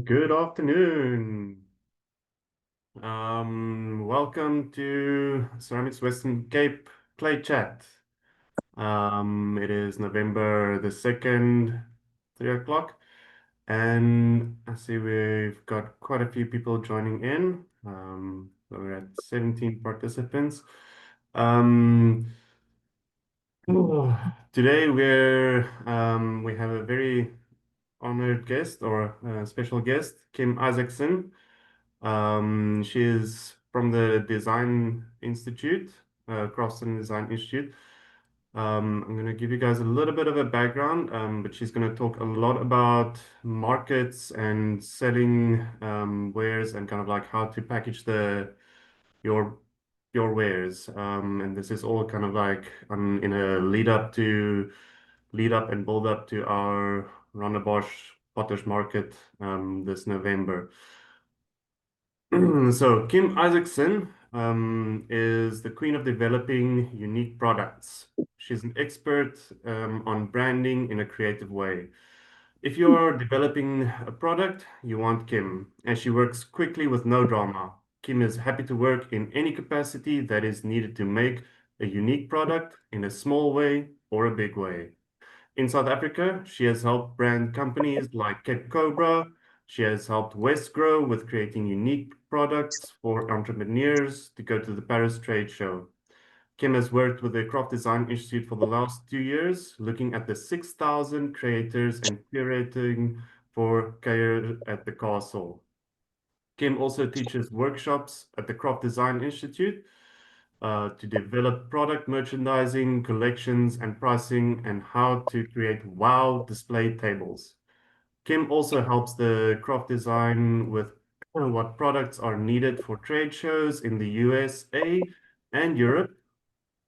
Good afternoon. Welcome to Ceramics Western Cape Play Chat. It is November the 2nd, 3 o'clock, and I see we've got quite a few people joining in. So we're at 17 participants. Um, Today we have a very honored guest or a special guest, Kim Isaacson. She is from the Design Institute, Craftsman Design Institute. I'm going to give you guys a little bit of a background, but she's going to talk a lot about markets and selling wares and kind of like how to package your your wares. And this is all kind of like in a lead up and build up to our Rondebosch Potters Market this November. So Kim Isaacson is the queen of developing unique products. She's an expert on branding in a creative way. If you're developing a product, you want Kim, and she works quickly with no drama. Kim is happy to work in any capacity that is needed to make a unique product in a small way or a big way. In South Africa, she has helped brand companies like Cape Cobra. She has helped Westgrow with creating unique products for entrepreneurs to go to the Paris trade show. Kim has worked with the Craft Design Institute for the last 2 years, looking at the 6,000 creators and curating for Kuier at the castle. Kim also teaches workshops at the Craft Design Institute to develop product merchandising, collections, and pricing, and how to create wow display tables. Kim also helps the craft design with what products are needed for trade shows in the USA and Europe.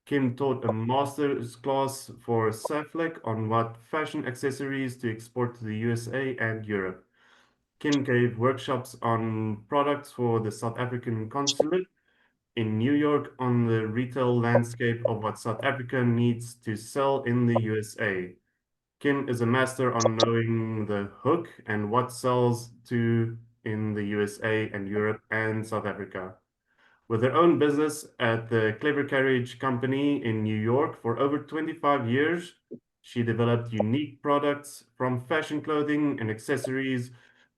Kim taught a master's class for Saflec on what fashion accessories to export to the USA and Europe. Kim gave workshops on products for the South African consulate in New York on the retail landscape of what South Africa needs to sell in the USA. Kim is a master on knowing the hook and what sells to in the USA and Europe and South Africa. With her own business at the Clever Carriage Company in New York for over 25 years, she developed unique products from fashion clothing and accessories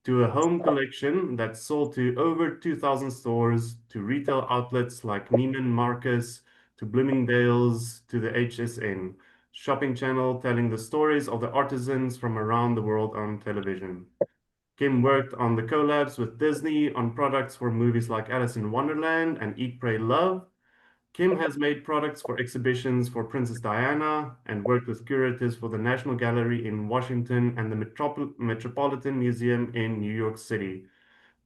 to a home collection that sold to over 2,000 stores, to retail outlets like Neiman Marcus, to Bloomingdale's, to the HSN shopping channel telling the stories of the artisans from around the world on television. Kim worked on the collabs with Disney on products for movies like Alice in Wonderland and Eat, Pray, Love. Kim has made products for exhibitions for Princess Diana and worked with curators for the National Gallery in Washington and the Metropolitan Museum in New York City.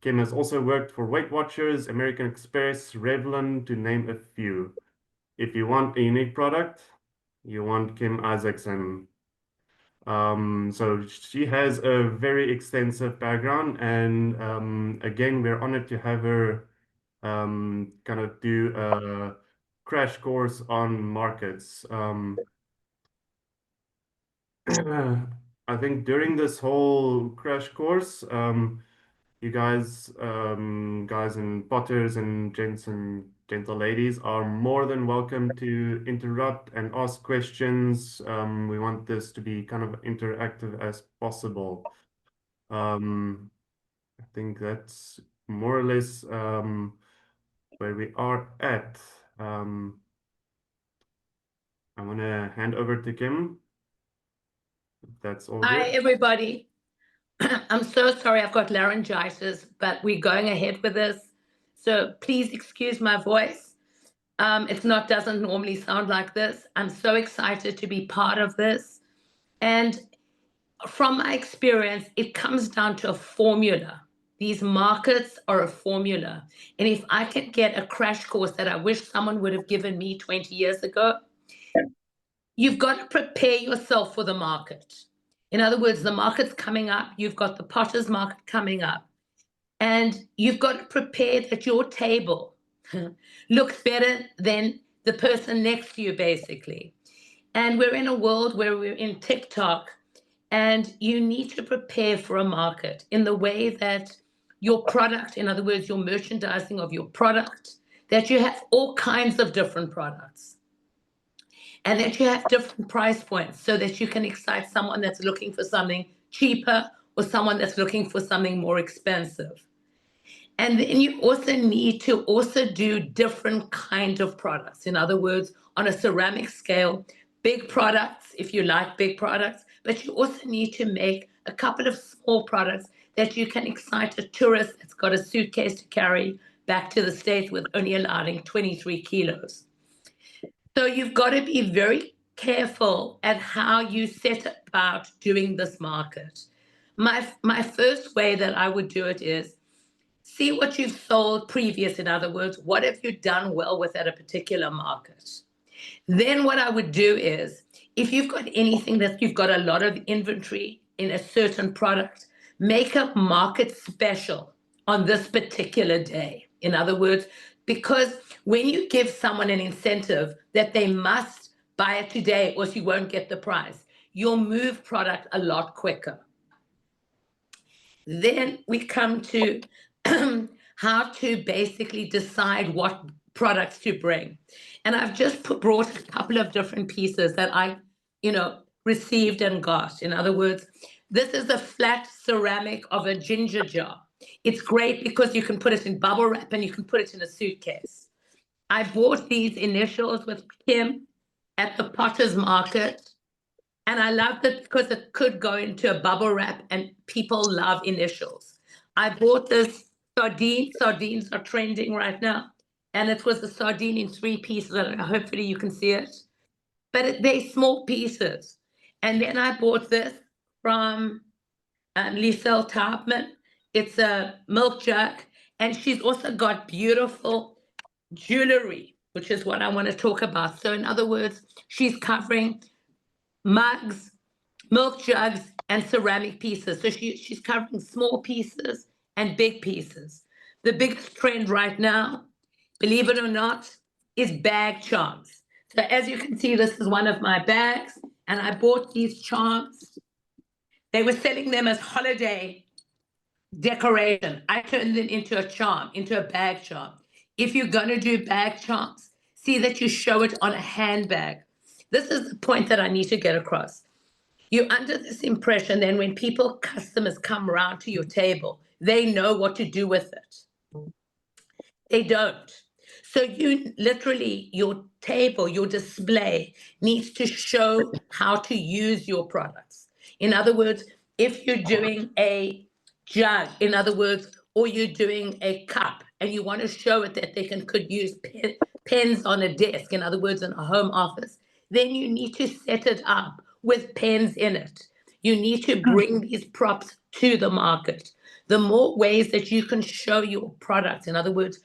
Kim has also worked for Weight Watchers, American Express, Revlon, to name a few. If you want a unique product, you want Kim Isaacson. So she has a very extensive background, and again, we're honored to have her kind of do a crash course on markets. I think during this whole crash course, you guys and potters and gents and gentle ladies are more than welcome to interrupt and ask questions. We want this to be kind of interactive as possible. I think that's more or less where we are at. I'm gonna hand over to Kim, if that's all Hi, good. everybody. I'm so sorry I've got laryngitis, but we're going ahead with this. So please excuse my voice. Doesn't normally sound like this. I'm so excited to be part of this. And from my experience, it comes down to a formula. These markets are a formula. And if I could get a crash course that I wish someone would have given me 20 years ago, you've got to prepare yourself for the market. In other words, the market's coming up, you've got the potter's market coming up, and you've got to prepare that your table looks better than the person next to you, basically. And we're in a world where we're in TikTok, And you need to prepare for a market in the way that your product, in other words, your merchandising of your product, that you have all kinds of different products and that you have different price points so that you can excite someone that's looking for something cheaper or someone that's looking for something more expensive. And then you also need to also do different kind of products. In other words, on a ceramic scale, big products, if you like big products, but you also need to make a couple of small products that you can excite a tourist that's got a suitcase to carry back to the States with only allowing 23 kilos. So you've got to be very careful at how you set about doing this market. My first way that I would do it is see what you've sold previous. In other words, what have you done well with at a particular market? Then what I would do is, if you've got anything that you've got a lot of inventory in a certain product, make a market special on this particular day. In other words, because when you give someone an incentive that they must buy it today or you won't get the price, you'll move product a lot quicker. Then we come to how to basically decide what products to bring. And I've just brought a couple of different pieces that I, received and got. In other words, this is a flat ceramic of a ginger jar. It's great because you can put it in bubble wrap and you can put it in a suitcase. I bought these initials with Kim at the Potter's Market. And I loved it because it could go into a bubble wrap and people love initials. I bought this sardine. Sardines are trending right now. And it was a sardine in 3 pieces. And hopefully you can see it. But they're small pieces. And then I bought this from Liesel Taubman. It's a milk jug. And she's also got beautiful jewelry, which is what I want to talk about. So in other words, she's covering mugs, milk jugs, and ceramic pieces. So she's covering small pieces and big pieces. The biggest trend right now, believe it or not, is bag charms. So as you can see, this is one of my bags, and I bought these charms. They were selling them as holiday decoration. I turned them into a charm, into a bag charm. If you're going to do bag charms, see that you show it on a handbag. This is the point that I need to get across. You're under this impression then when customers come around to your table, they know what to do with it. They don't. So you literally, your table, your display needs to show how to use your products. In other words, if you're doing a jug, in other words, or you're doing a cup and you want to show it that they could use pens on a desk, in other words, in a home office, then you need to set it up with pens in it. You need to bring these props to the market. The more ways that you can show your products, in other words,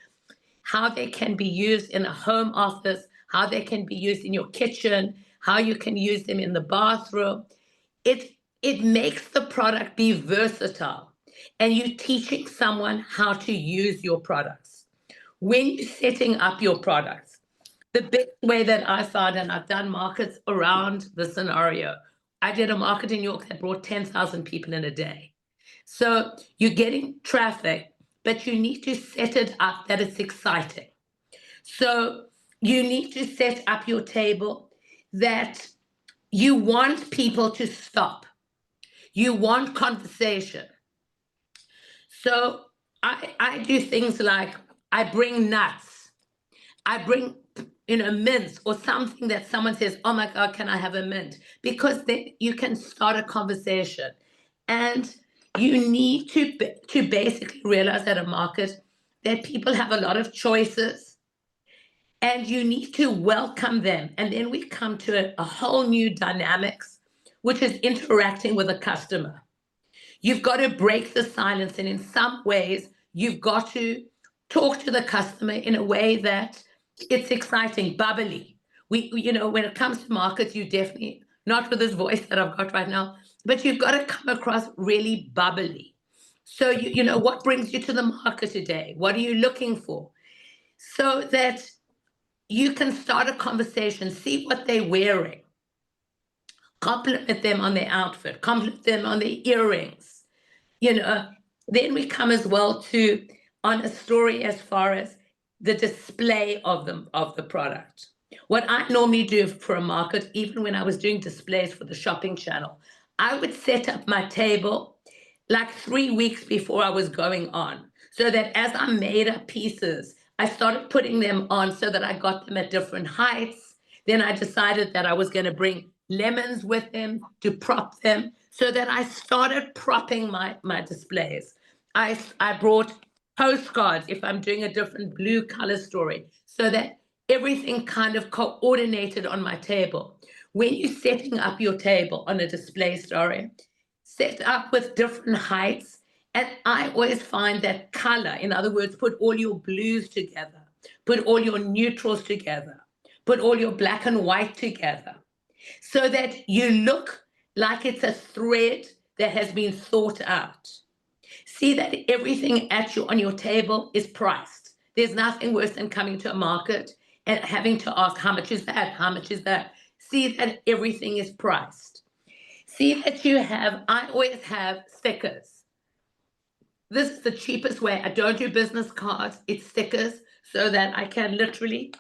how they can be used in a home office, how they can be used in your kitchen, how you can use them in the bathroom, it makes the product be versatile. And you're teaching someone how to use your products. When you're setting up your products, the big way that I found, and I've done markets around the scenario, I did a market in New York that brought 10,000 people in a day. So you're getting traffic, but you need to set it up that it's exciting. So you need to set up your table that you want people to stop. You want conversation. So I do things like I bring nuts. I bring mints or something that someone says, oh my God, can I have a mint? Because then you can start a conversation. And you need to basically realize at a market that people have a lot of choices and you need to welcome them. And then we come to a whole new dynamics, which is interacting with a customer. You've got to break the silence. And in some ways, you've got to talk to the customer in a way that it's exciting, bubbly. When it comes to markets, you definitely, not with this voice that I've got right now, but you've got to come across really bubbly. So, what brings you to the market today? What are you looking for? So that you can start a conversation, see what they're wearing. compliment them on their outfit, compliment them on their earrings. Then we come as well to on a story as far as the display of the product. What I normally do for a market, even when I was doing displays for the shopping channel, I would set up my table like 3 weeks before I was going on, so that as I made up pieces, I started putting them on so that I got them at different heights. Then I decided that I was going to bring lemons with them to prop them, so that I started propping my displays. I brought postcards if I'm doing a different blue color story, so that everything kind of coordinated on my table. When you're setting up your table on a display story, set up with different heights. And I always find that color, in other words, put all your blues together, put all your neutrals together, put all your black and white together, so that you look like it's a thread that has been thought out. See that everything on your table is priced. There's nothing worse than coming to a market and having to ask, how much is that? How much is that? See that everything is priced. See that I always have stickers. This is the cheapest way. I don't do business cards, it's stickers, so that I can literally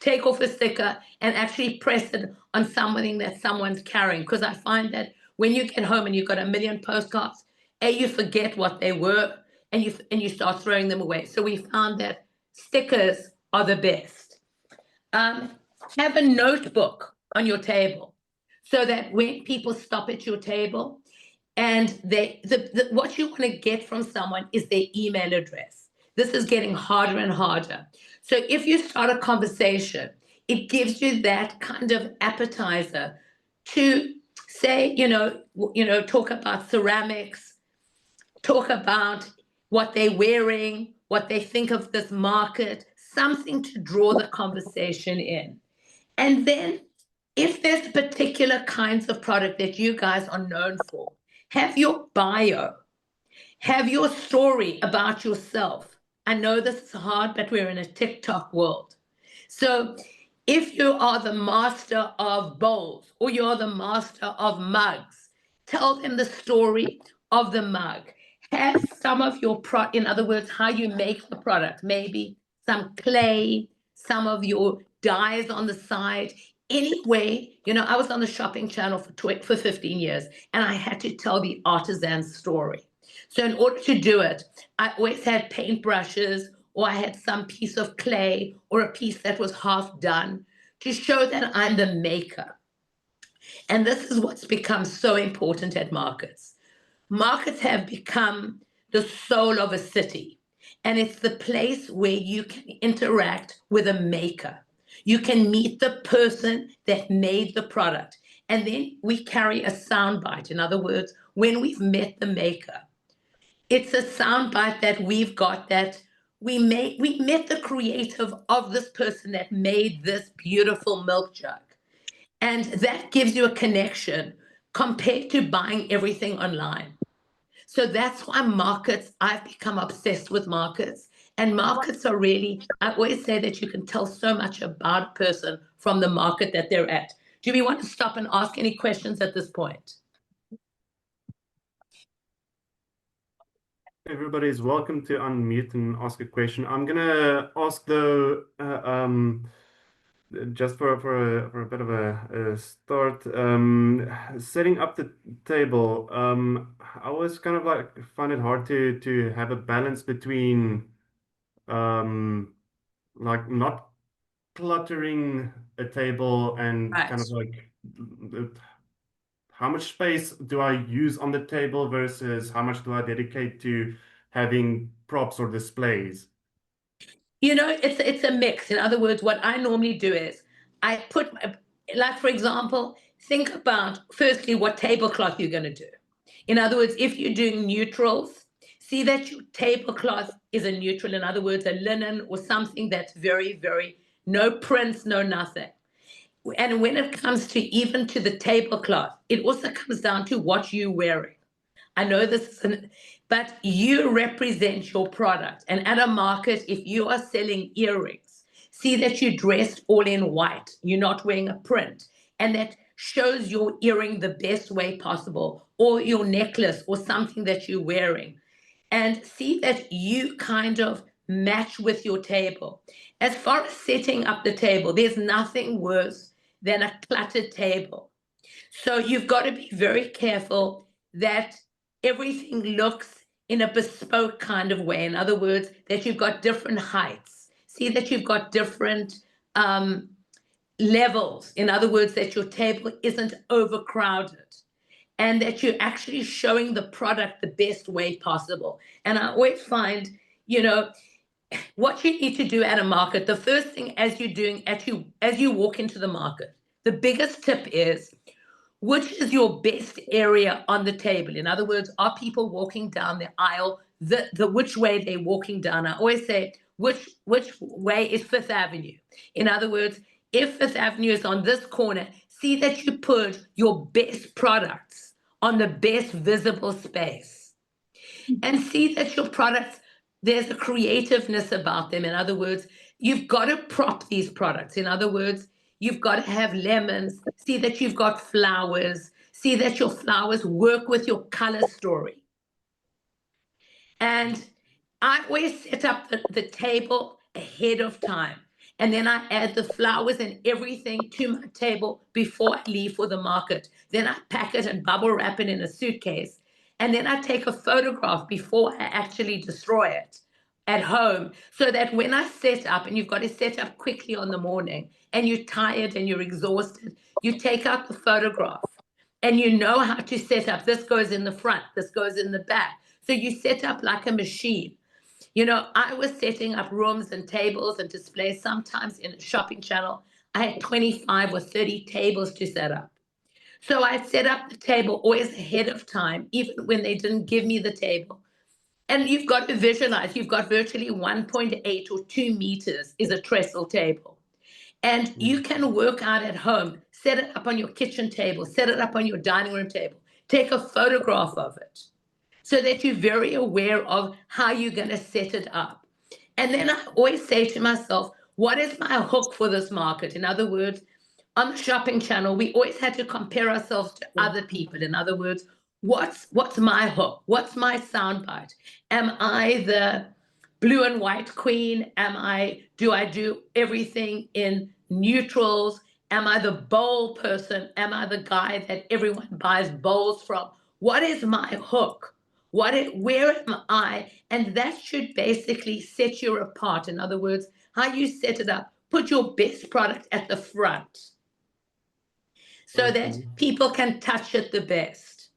take off a sticker and actually press it on something that someone's carrying. Because I find that when you get home and you've got a million postcards, you forget what they were, and you start throwing them away. So we found that stickers are the best. Have a notebook on your table, so that when people stop at your table, and what you want to get from someone is their email address. This is getting harder and harder. So if you start a conversation, it gives you that kind of appetizer to say, talk about ceramics, talk about what they're wearing, what they think of this market, something to draw the conversation in. And then if there's particular kinds of product that you guys are known for, have your bio, have your story about yourself. I know this is hard, but we're in a TikTok world. So if you are the master of bowls, or you're the master of mugs, tell them the story of the mug. Have some of your in other words, how you make the product, maybe some clay, some of your dyes on the side. Anyway, I was on the shopping channel for 15 years, and I had to tell the Artisan story. So in order to do it, I always had paintbrushes, or I had some piece of clay, or a piece that was half done, to show that I'm the maker. And this is what's become so important at markets. Markets have become the soul of a city, and it's the place where you can interact with a maker. You can meet the person that made the product, and then we carry a soundbite. In other words, when we've met the maker, it's a soundbite that we've got, that we met the creative of this person that made this beautiful milk jug. And that gives you a connection compared to buying everything online. So that's why I've become obsessed with markets. And markets are really, I always say that you can tell so much about a person from the market that they're at. Do we want to stop and ask any questions at this point? Everybody is welcome to unmute and ask a question. I'm gonna ask though, just for a bit of a start, setting up the table. I always kind of like find it hard to have a balance between like not cluttering a table and Right. kind of like how much space do I use on the table versus how much do I dedicate to having props or displays? It's a mix. In other words, what I normally do is I put, like, for example, think about firstly what tablecloth you're going to do. In other words, if you're doing neutrals, see that your tablecloth is a neutral. In other words, a linen or something that's very, very, no prints, no nothing. And when it comes to even to the tablecloth, it also comes down to what you're wearing. I know this isn't, but you represent your product. And at a market, if you are selling earrings, see that you're dressed all in white. You're not wearing a print. And that shows your earring the best way possible, or your necklace, or something that you're wearing, and see that you kind of match with your table. As far as setting up the table, there's nothing worse than a cluttered table. So you've got to be very careful that everything looks in a bespoke kind of way. In other words, that you've got different heights. See that you've got different levels. In other words, that your table isn't overcrowded, and that you're actually showing the product the best way possible. And I always find, you know, what you need to do at a market, the first thing as you're doing as you walk into the market, the biggest tip is, which is your best area on the table? In other words, are people walking down the aisle, the which way they're walking down? I always say, which way is Fifth Avenue? In other words, if Fifth Avenue is on this corner, see that you put your best products on the best visible space. And see that your products, there's a creativeness about them. In other words, you've got to prop these products. In other words, you've got to have lemons. See that you've got flowers. See that your flowers work with your color story. And I always set up the table ahead of time. And then I add the flowers and everything to my table before I leave for the market. Then I pack it and bubble wrap it in a suitcase. And then I take a photograph before I actually destroy it at home, so that when I set up, and you've got to set up quickly on the morning, and you're tired and you're exhausted, you take out the photograph and you know how to set up. This goes in the front, this goes in the back. So you set up like a machine. You know, I was setting up rooms and tables and displays sometimes in a shopping channel. I had 25 or 30 tables to set up. So I set up the table always ahead of time, even when they didn't give me the table. And you've got to visualize, you've got virtually 1.8 or 2 meters is a trestle table. And you can work out at home, set it up on your kitchen table, set it up on your dining room table, take a photograph of it, so that you're very aware of how you're going to set it up. And then I always say to myself, what is my hook for this market? In other words, on the shopping channel, we always had to compare ourselves to other people. In other words, what's my hook? What's my soundbite? Am I the blue and white queen? Do I do everything in neutrals? Am I the bowl person? Am I the guy that everyone buys bowls from? What is my hook? Where am I? And that should basically set you apart. In other words, how you set it up, put your best product at the front, so that people can touch it the best.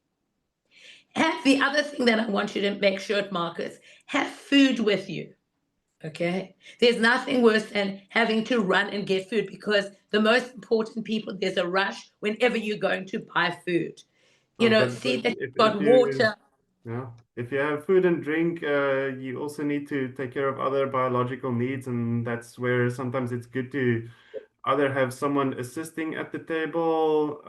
Have the other thing that I want you to make sure at markets, have food with you. Okay, there's nothing worse than having to run and get food, because the most important people, there's a rush whenever you're going to buy food. You know, see that you've got water. Yeah, if you have food and drink, you also need to take care of other biological needs, and that's where sometimes it's good to either have someone assisting at the table,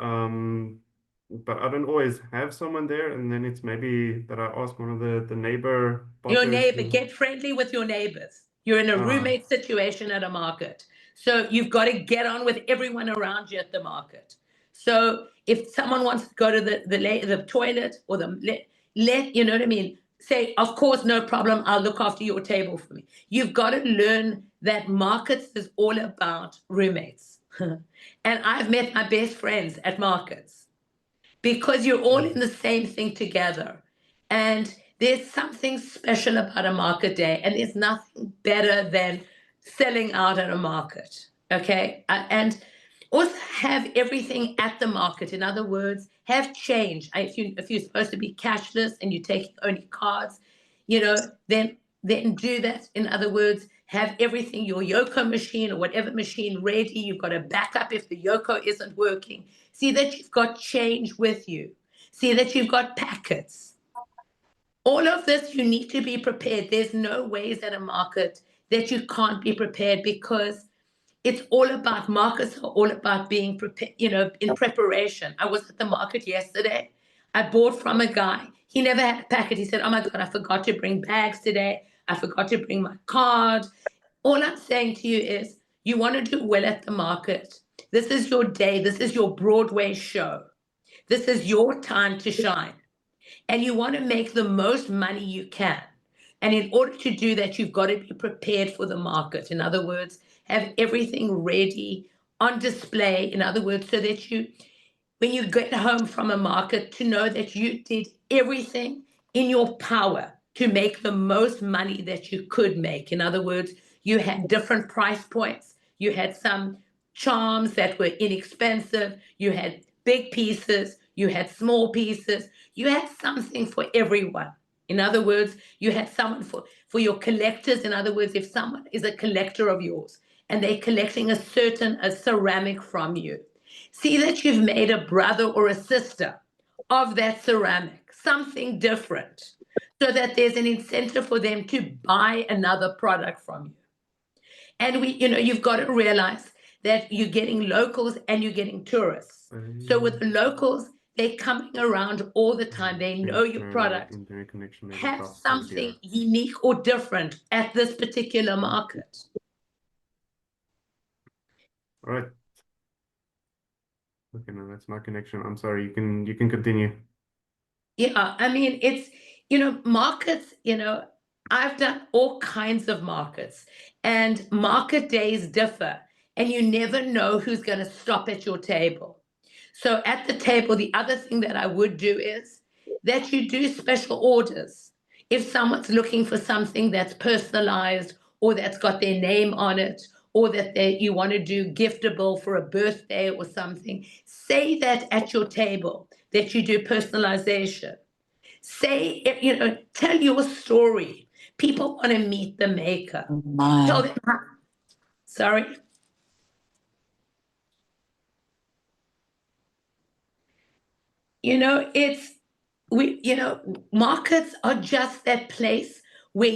but I don't always have someone there, and then it's maybe that I ask one of the neighbor Your potters. neighbor, get friendly with your neighbors. You're in a roommate situation at a market, so you've got to get on with everyone around you at the market. So if someone wants to go to the toilet, or you know what I mean, say, of course, no problem, I'll look after your table for me. You've got to learn that markets is all about roommates. And I've met my best friends at markets, because you're all in the same thing together. And there's something special about a market day, and there's nothing better than selling out at a market. Okay. And also have everything at the market. In other words, have change. If you're supposed to be cashless and you're taking only cards, you know, then do that. In other words, have everything, your Yoko machine or whatever machine ready. You've got a backup if the Yoko isn't working. See that you've got change with you. See that you've got packets. All of this, you need to be prepared. There's no ways at a market that you can't be prepared, because it's all about, markets are all about being prepared, you know, in preparation. I was at the market yesterday. I bought from a guy. He never had a packet. He said, oh my God, I forgot to bring bags today. I forgot to bring my card. All I'm saying to you is, you want to do well at the market. This is your day. This is your Broadway show. This is your time to shine. And you want to make the most money you can. And in order to do that, you've got to be prepared for the market. In other words, have everything ready on display. In other words, so that you, when you get home from a market, to know that you did everything in your power to make the most money that you could make. In other words, you had different price points. You had some charms that were inexpensive. You had big pieces. You had small pieces. You had something for everyone. In other words, you had someone for your collectors. In other words, if someone is a collector of yours and they're collecting a ceramic from you, see that you've made a brother or a sister of that ceramic, something different, so that there's an incentive for them to buy another product from you. And you've got to realize that you're getting locals and you're getting tourists. So with the locals, they're coming around all the time. They know your product. Have something unique or different at this particular market. All right. Okay, no, that's my connection. I'm sorry. You can continue. Yeah, I mean, it's, markets, I've done all kinds of markets, and market days differ, and you never know who's going to stop at your table. So at the table, the other thing that I would do is that you do special orders. If someone's looking for something that's personalized or that's got their name on it, or that you want to do giftable for a birthday or something, say that at your table that you do personalization. Say, tell your story. People want to meet the maker. Tell them sorry. Markets are just that place where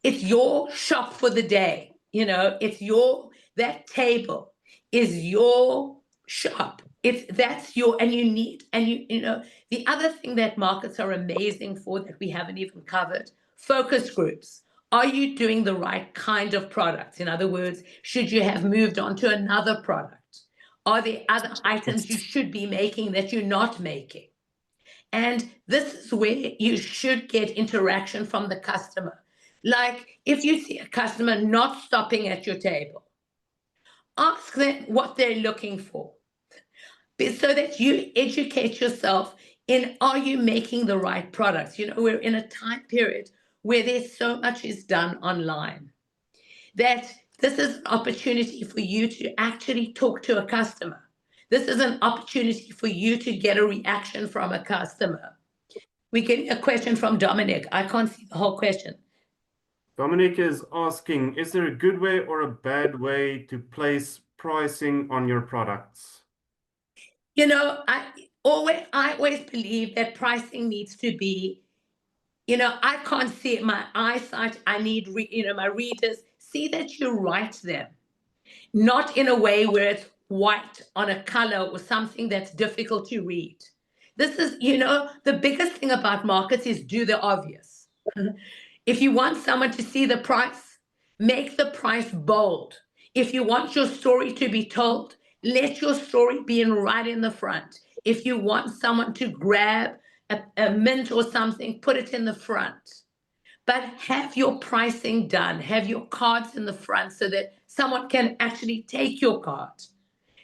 it's your shop for the day. That table is your shop. The other thing that markets are amazing for that we haven't even covered, focus groups. Are you doing the right kind of products? In other words, should you have moved on to another product? Are there other items you should be making that you're not making? And this is where you should get interaction from the customer. Like if you see a customer not stopping at your table, ask them what they're looking for, so that you educate yourself in, are you making the right products? We're in a time period where there's so much is done online, that this is an opportunity for you to actually talk to a customer. This is an opportunity for you to get a reaction from a customer. We get a question from Dominic. I can't see the whole question. Dominic is asking, is there a good way or a bad way to place pricing on your products? I always believe that pricing needs to be, I can't see it, my eyesight. I need, my readers see that you write them, not in a way where it's white on a color or something that's difficult to read. This is, the biggest thing about markets is do the obvious. If you want someone to see the price, make the price bold. If you want your story to be told, let your story be right in the front. If you want someone to grab a mint or something, put it in the front. But have your pricing done, have your cards in the front so that someone can actually take your card,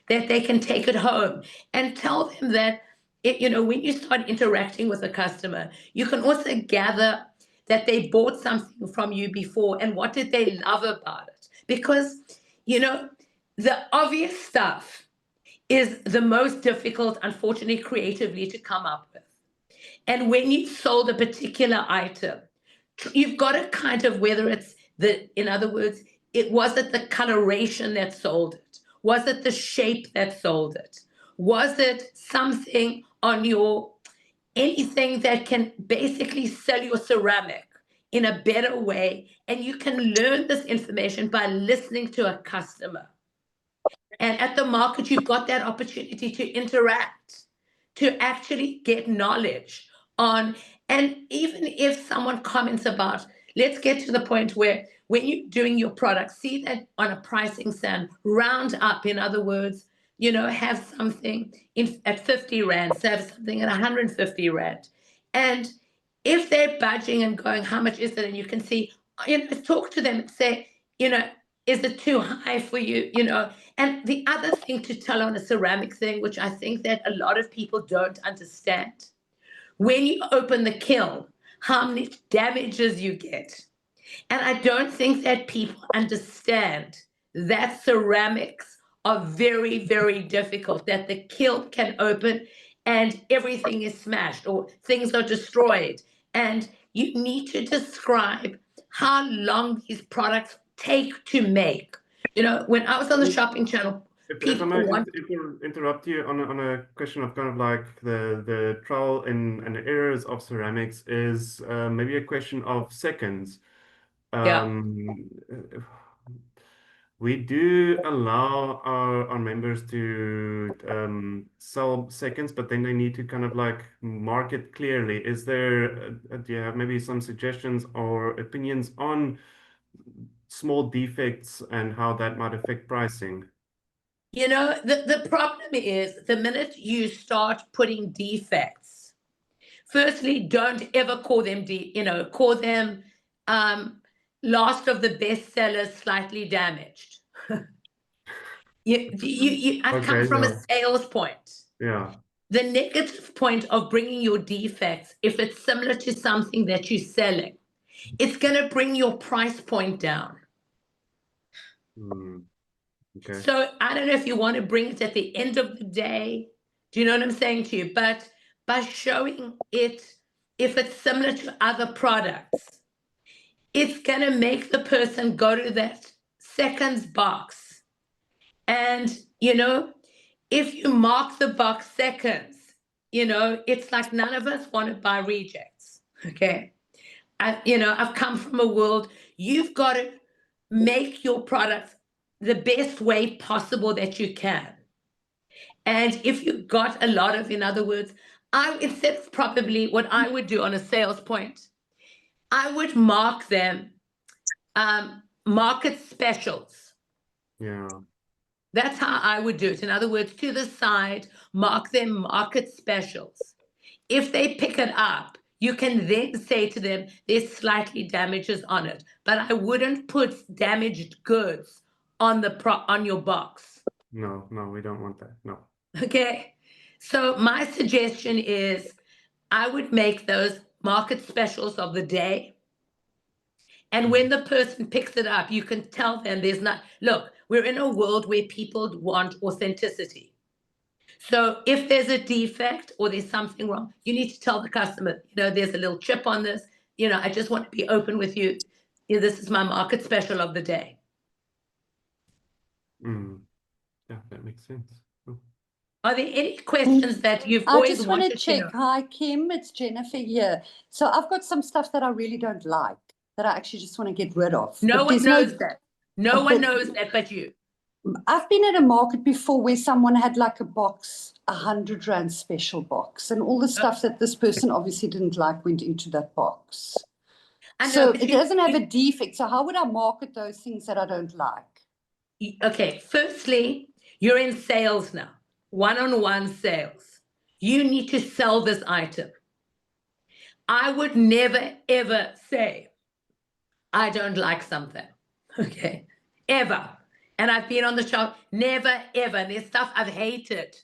that they can take it home, and tell them that, when you start interacting with a customer, you can also gather that they bought something from you before and what did they love about it. Because, the obvious stuff is the most difficult, unfortunately, creatively to come up with. And when you sold a particular item, you've got to kind of, whether it's in other words, was it the coloration that sold it? Was it the shape that sold it? Was it something on anything that can basically sell your ceramic in a better way? And you can learn this information by listening to a customer. And at the market, you've got that opportunity to interact, to actually get knowledge on. And even if someone comments about, let's get to the point where when you're doing your product, see that on a pricing stand, round up. In other words, have something at 50 Rand, so have something at 150 Rand. And if they're budging and going, how much is it? And you can see, talk to them and say, is it too high for you? And the other thing to tell on a ceramic thing, which I think that a lot of people don't understand, when you open the kiln, how many damages you get. And I don't think that people understand that ceramics are very, very difficult, that the kiln can open and everything is smashed or things are destroyed. And you need to describe how long these products take to make. When I was on the shopping channel, If I people may want. interrupt you on a question of kind of like the trial and errors of ceramics is maybe a question of seconds. Yeah. We do allow our members to sell seconds, but then they need to kind of like mark it clearly. Is there, do you have maybe some suggestions or opinions on small defects and how that might affect pricing? The problem is the minute you start putting defects, firstly, don't ever call them, call them last of the best sellers, slightly damaged. I come Okay, from a yeah, sales point. yeah. The negative point of bringing your defects, if it's similar to something that you're selling, it's going to bring your price point down. Okay. So I don't know if you want to bring it at the end of the day. Do you know what I'm saying to you? But by showing it, if it's similar to other products, it's going to make the person go to that seconds box. And, if you mark the box seconds, it's like none of us want to buy rejects. Okay. I've come from a world, you've got to make your products the best way possible that you can. And if you've got a lot of, in other words, instead of probably what I would do on a sales point, I would mark them market specials. Yeah. That's how I would do it. In other words, to the side, mark them market specials. If they pick it up, you can then say to them, there's slightly damages on it. But I wouldn't put damaged goods on your box. No, we don't want that. No. Okay. So my suggestion is I would make those market specials of the day. And when the person picks it up, you can tell them look, we're in a world where people want authenticity. So if there's a defect or there's something wrong, you need to tell the customer, there's a little chip on this. I just want to be open with you. This is my market special of the day. Yeah, that makes sense. Oh. Are there any questions that you've always wanted to know? I just want to check. Hi, Kim. It's Jennifer here. So I've got some stuff that I really don't like, that I actually just want to get rid of. No one knows that. No one knows that but you. I've been at a market before where someone had like a box, 100 Rand special box, and all the stuff that this person obviously didn't like went into that box. So it doesn't have a defect. So how would I market those things that I don't like? Okay, firstly, you're in sales now, one-on-one sales. You need to sell this item. I would never, ever say, I don't like something, okay, ever. And I've been on the shop, never, ever. There's stuff I've hated.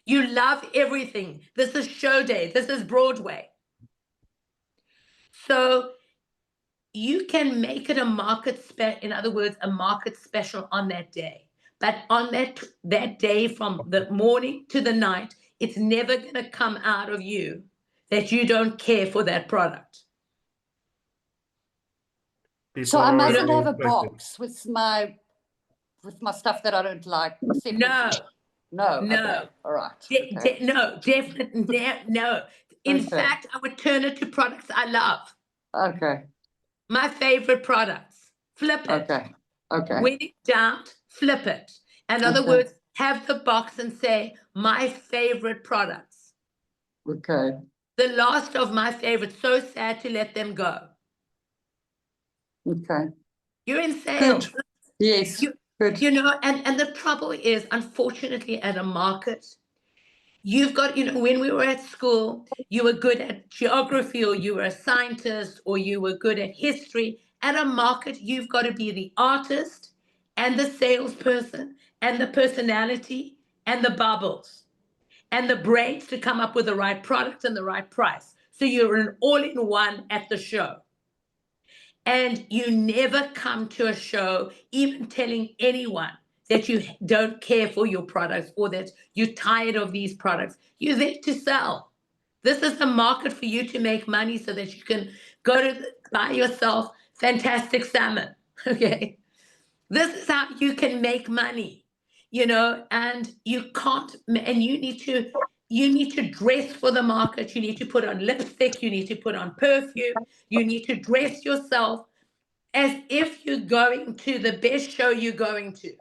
You love everything. This is show day. This is Broadway. So you can make it a in other words, a market special on that day. But on that day, from the morning to the night, it's never going to come out of you that you don't care for that product. So I mustn't have a box with my stuff that I don't like. No. Okay. All right. No, definitely no. In fact, I would turn it to products I love. Okay. My favorite products. Flip it. Okay. When in doubt, flip it. In other words, have the box and say, my favorite products. Okay. The last of my favorites. So sad to let them go. Okay. You're in sales. Good. Yes. Good. You know, and the trouble is, unfortunately, at a market, you've got, you know, when we were at school, you were good at geography, or you were a scientist, or you were good at history. At a market, you've got to be the artist and the salesperson and the personality and the bubbles and the brains to come up with the right product and the right price. So you're an all-in-one at the show. And you never come to a show even telling anyone that you don't care for your products or that you're tired of these products. You're there to sell. This is the market for you to make money so that you can go to buy yourself fantastic salmon. Okay. This is how you can make money, you know, and you can't, and you need to dress for the market. You need to put on lipstick. You need to put on perfume. You need to dress yourself as if you're going to the best show you're going to.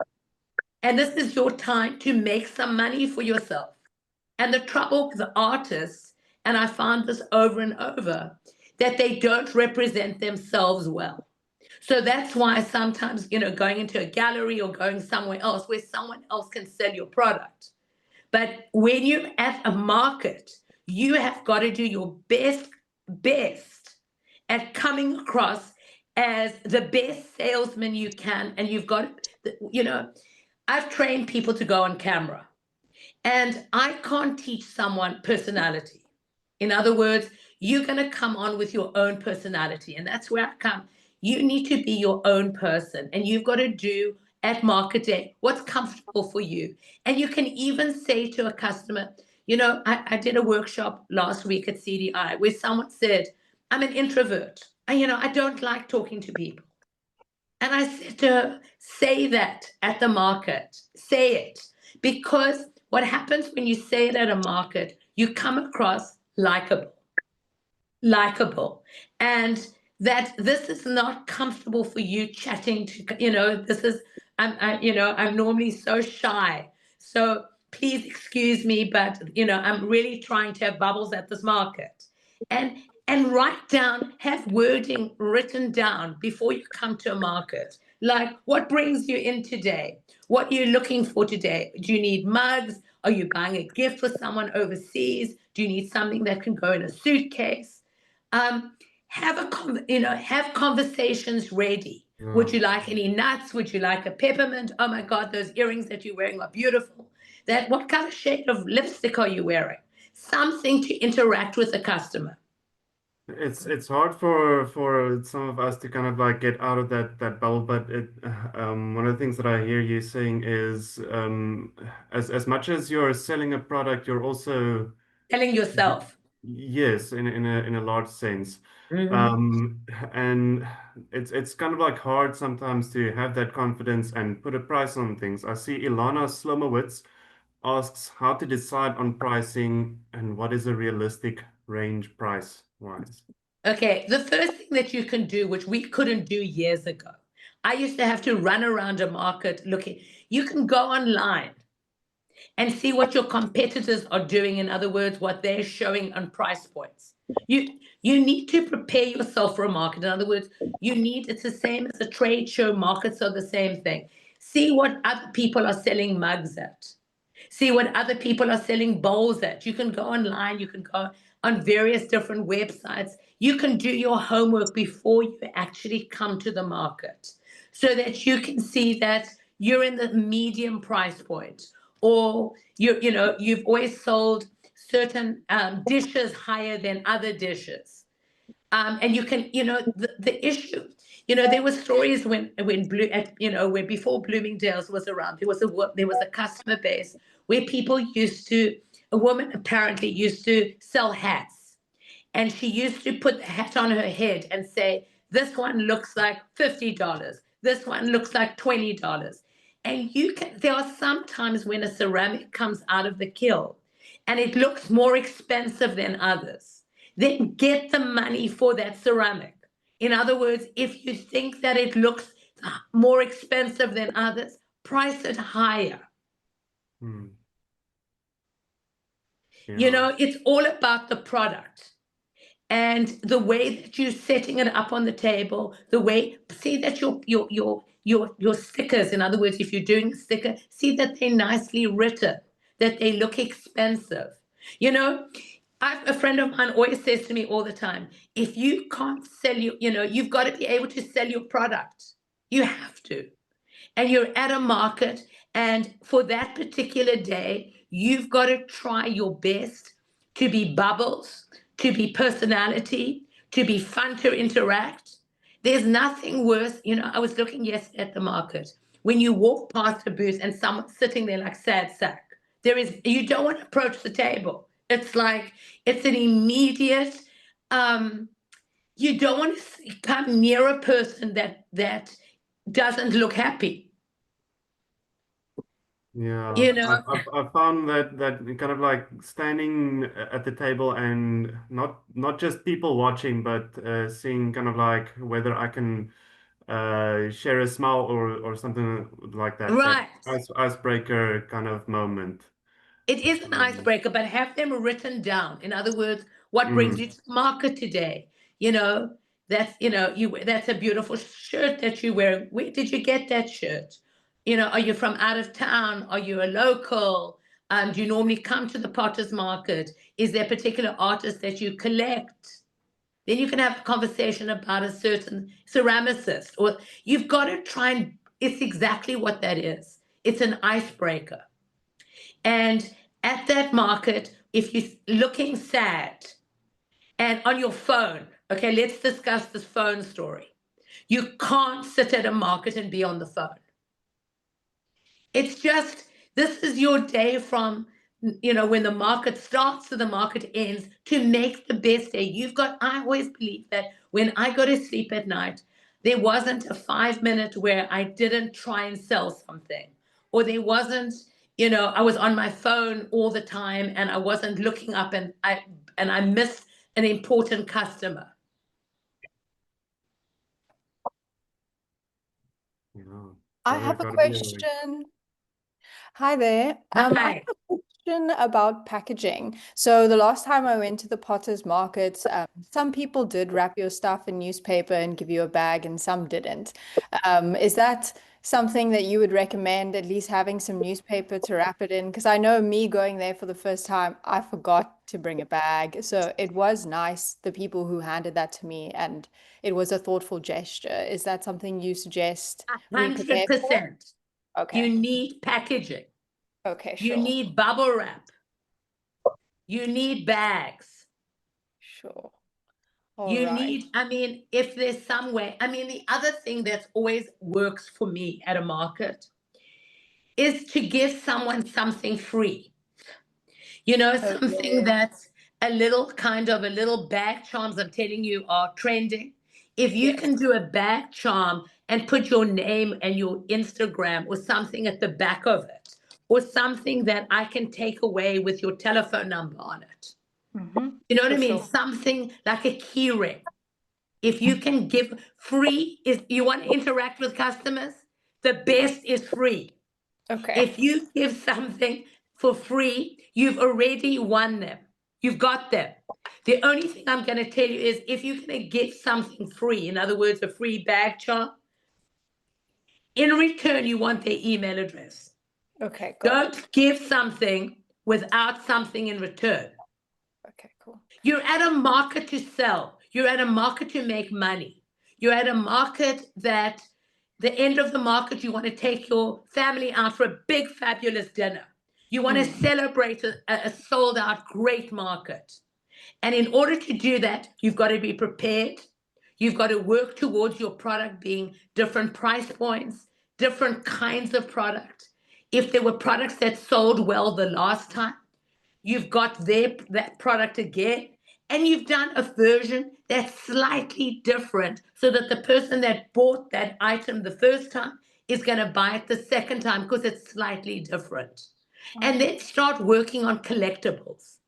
And this is your time to make some money for yourself. And the trouble with the artists, and I found this over and over, that they don't represent themselves well. So that's why sometimes, you know, going into a gallery or going somewhere else where someone else can sell your product. But when you're at a market, you have got to do your best at coming across as the best salesman you can. And you've got, you know, I've trained people to go on camera, and I can't teach someone personality. In other words, you're going to come on with your own personality. And that's where I come. You need to be your own person, and you've got to do at market day what's comfortable for you. And you can even say to a customer, you know, I did a workshop last week at CDI where someone said, I'm an introvert. And, you know, I don't like talking to people. And I said to her, say that at the market, say it. Because what happens when you say it at a market, you come across likable. And that this is not comfortable for you chatting to, you know, this is, I'm normally so shy. So please excuse me, but, you know, I'm really trying to have bubbles at this market. And write down, have wording written down before you come to a market. Like, what brings you in today? What are you looking for today? Do you need mugs? Are you buying a gift for someone overseas? Do you need something that can go in a suitcase? Have conversations ready. Would you like any nuts? Would you like a peppermint? Oh my God, those earrings that you're wearing are beautiful. What kind of shade of lipstick are you wearing? Something to interact with the customer. It's hard for some of us to kind of like get out of that bubble, but one of the things that I hear you saying is as much as you're selling a product, you're also Selling yourself. yes, in a large sense. And it's kind of like hard sometimes to have that confidence and put a price on things. I see Ilana Slomowitz asks how to decide on pricing and what is a realistic range price wise. Okay, the first thing that you can do, which we couldn't do years ago, I used to have to run around a market looking. You can go online and see what your competitors are doing. In other words, what they're showing on price points. You need to prepare yourself for a market. In other words, it's the same as a trade show. Markets are the same thing. See what other people are selling mugs at. See what other people are selling bowls at. You can go online. You can go on various different websites. You can do your homework before you actually come to the market so that you can see that you're in the medium price point, or you've always sold certain dishes higher than other dishes. And you can, the issue, there were stories where before Bloomingdale's was around, there was a customer base where a woman apparently used to sell hats, and she used to put the hat on her head and say, this one looks like $50. This one looks like $20. And there are some times when a ceramic comes out of the kiln and it looks more expensive than others. Then get the money for that ceramic. In other words, if you think that it looks more expensive than others, price it higher. You know, it's all about the product. And the way that you're setting it up on the table, the way, see that your stickers, in other words, if you're doing a sticker, see that they're nicely written, that they look expensive. You know, a friend of mine always says to me all the time, if you can't sell you know, you've got to be able to sell your product. You have to. And you're at a market, and for that particular day, you've got to try your best to be bubbles, to be personality, to be fun to interact. There's nothing worse. You know, I was looking yesterday at the market. When you walk past a booth and someone's sitting there like sad sack, you don't want to approach the table. It's like, it's an immediate, you don't want to come near a person that doesn't look happy. Yeah, You know, I've found that kind of like standing at the table and not just people watching, but seeing kind of like whether I can share a smile or something like that. That right. icebreaker kind of moment. It is an Um, icebreaker, but have them written down. In other words, what brings mm, you to the market today? You know, that's a beautiful shirt that you're wearing. Where did you get that shirt? You know, are you from out of town? Are you a local? Do you normally come to the Potter's Market? Is there a particular artist that you collect? Then you can have a conversation about a certain ceramicist, or you've got to try and it's exactly what that is. It's an icebreaker. And at that market, if you're looking sad and on your phone, okay, let's discuss this phone story. You can't sit at a market and be on the phone. It's just, this is your day from, you know, when the market starts to the market ends to make the best day. I always believe that when I go to sleep at night, there wasn't a 5 minute where I didn't try and sell something, or there wasn't, you know, I was on my phone all the time and I wasn't looking up and I missed an important customer. yeah, I have a gotta be like, question. Hi there. I have Hi. a question about packaging. So the last time I went to the Potter's Market, some people did wrap your stuff in newspaper and give you a bag, and some didn't. Is that something that you would recommend, at least having some newspaper to wrap it in? Because I know me going there for the first time, I forgot to bring a bag. So it was nice, the people who handed that to me, and it was a thoughtful gesture. Is that something you suggest we prepare for? 100%. You Okay. need packaging. Okay, You sure. need bubble wrap. You need bags. Sure. All You right. need, I mean, if there's some way, I mean, the other thing that always works for me at a market is to give someone something free. You know, Oh, something yeah. that's a little bag charms, I'm telling you, are trending. If you Yes. can do a bag charm and put your name and your Instagram or something at the back of it, or something that I can take away with your telephone number on it. You know what I For mean? sure. Something like a key ring. If you can give free, if you want to interact with customers, the best is free. Okay. If you give something for free, you've already won them. You've got them. The only thing I'm going to tell you is if you're going to give something free, in other words, a free bag charm, in return, you want their email address. Okay, got it. Don't give something without something in return. Okay, cool. You're at a market to sell. You're at a market to make money. You're at a market that the end of the market, you want to take your family out for a big, fabulous dinner. You want to celebrate a sold out great market. And in order to do that, you've got to be prepared. You've got to work towards your product being different price points, different kinds of product. If there were products that sold well the last time, you've got that product again, and you've done a version that's slightly different so that the person that bought that item the first time is going to buy it the second time because it's slightly different. And then start working on collectibles,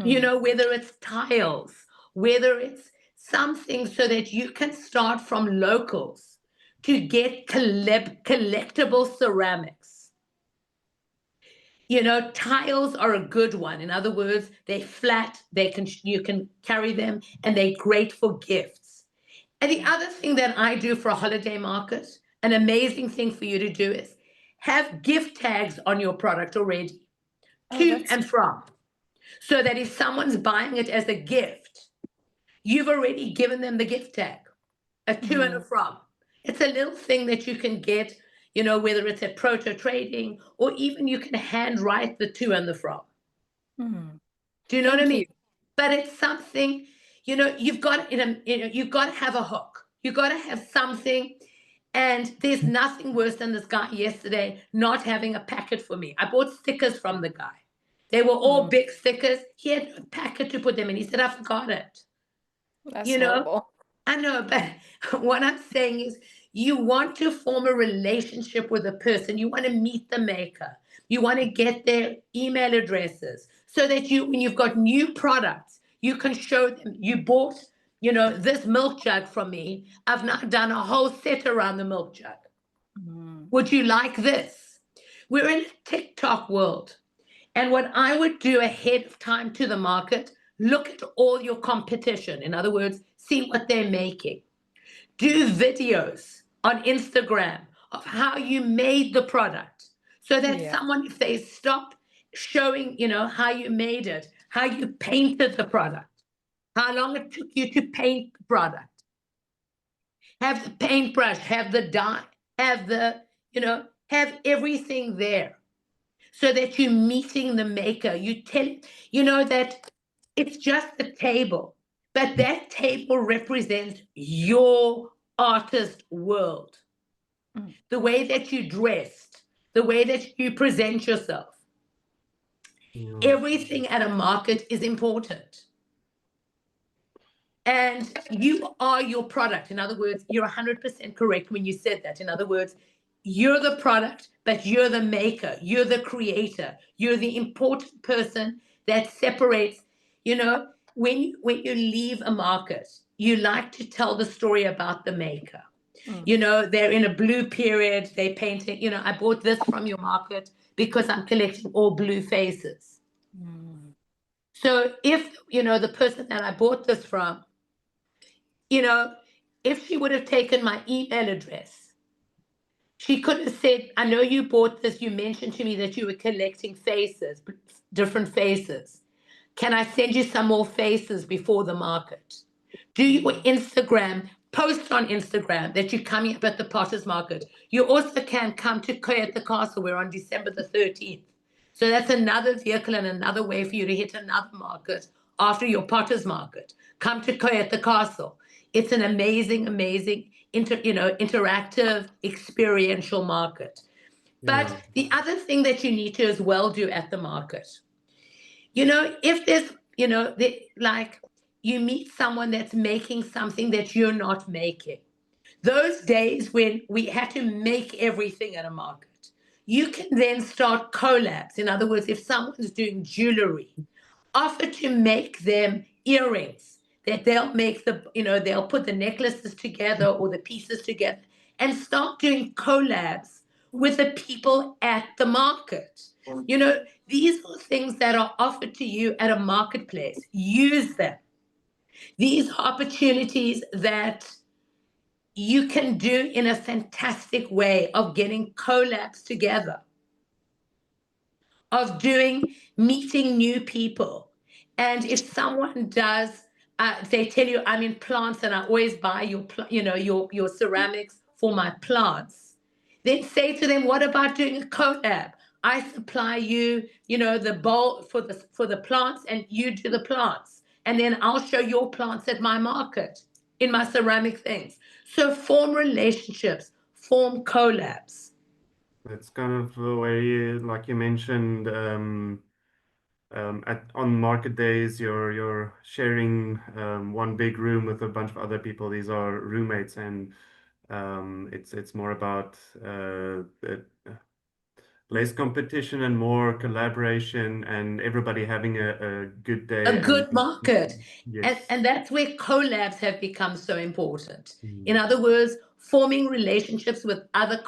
you know, whether it's tiles, whether it's something so that you can start from locals to get collectible ceramics. You know, tiles are a good one. In other words, they're flat, you can carry them, and they're great for gifts. And the other thing that I do for a holiday market, an amazing thing for you to do, is have gift tags on your product already, to and from, so that if someone's buying it as a gift, you've already given them the gift tag, a to and a from. It's a little thing that you can get, you know, whether it's at Proto Trading, or even you can handwrite the to and the from. Do you know what I mean? But it's something, you know, you've got you've got to have a hook. You've got to have something. And there's nothing worse than this guy yesterday not having a packet for me. I bought stickers from the guy. They were all big stickers. He had a packet to put them in. He said, I forgot it. That's You know, horrible. I know, but what I'm saying is you want to form a relationship with a person. You want to meet the maker. You want to get their email addresses so that when you've got new products, you can show them you bought, you know, this milk jug from me. I've now done a whole set around the milk jug. Would you like this? We're in a TikTok world. And what I would do ahead of time to the market, look at all your competition. In other words, see what they're making. Do videos on Instagram of how you made the product, so that someone, if they stop showing, you know, how you made it, how you painted the product, how long it took you to paint the product, have the paintbrush, have the dye, have the, you know, have everything there, so that you're meeting the maker. You tell, you know, that it's just a table, but that table represents your artist world. The way that you dressed, the way that you present yourself. Everything at a market is important. And you are your product. In other words, you're 100% correct when you said that. In other words, you're the product, but you're the maker, you're the creator, you're the important person that separates. You know, when you leave a market, you like to tell the story about the maker. You know, they're in a blue period, they painting, you know, I bought this from your market because I'm collecting all blue faces. So if, you know, the person that I bought this from, you know, if she would have taken my email address, she could have said, I know you bought this. You mentioned to me that you were collecting faces, different faces. Can I send you some more faces before the market? Do your Instagram, post on Instagram that you're coming up at the Potter's Market. You also can come to Curator at the Castle. We're on December the 13th. So that's another vehicle and another way for you to hit another market after your Potter's Market. Come to Curator at the Castle. It's an amazing, amazing, interactive, experiential market. But the other thing that you need to as well do at the market, you know, if there's, you know, like you meet someone that's making something that you're not making. Those days when we had to make everything at a market, you can then start collabs. In other words, if someone's doing jewelry, offer to make them earrings that they'll make they'll put the necklaces together or the pieces together, and start doing collabs with the people at the market. You know, these are things that are offered to you at a marketplace. Use them. These are opportunities that you can do in a fantastic way of getting collabs together, of meeting new people. And if someone does, they tell you, I'm in plants and I always buy your ceramics for my plants, then say to them, what about doing a collab? I supply you, the bowl for the plants, and you do the plants. And then I'll show your plants at my market in my ceramic things. So form relationships, form collabs. That's kind of the way, like you mentioned, on market days, you're sharing one big room with a bunch of other people. These are roommates, and it's more about less competition and more collaboration, and everybody having a good day. A good market. Yes. And that's where collabs have become so important. In other words, forming relationships with other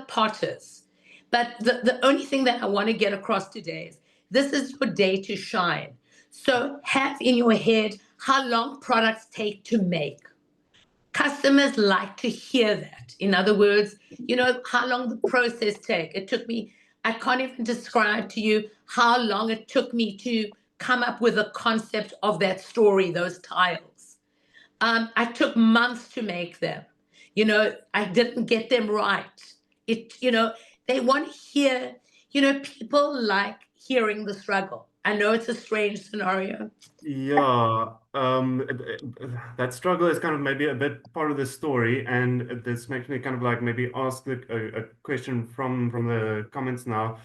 potters. But the only thing that I want to get across today is this is your day to shine. So have in your head how long products take to make. Customers like to hear that. In other words, you know, how long the process take. It took me, I can't even describe to you how long it took me to come up with a concept of that story, those tiles. I took months to make them. You know, I didn't get them right. You know, they want to hear, you know, people like hearing the struggle. I know it's a strange scenario. Yeah, that struggle is kind of maybe a bit part of the story, and this makes me kind of like maybe ask a question from the comments now.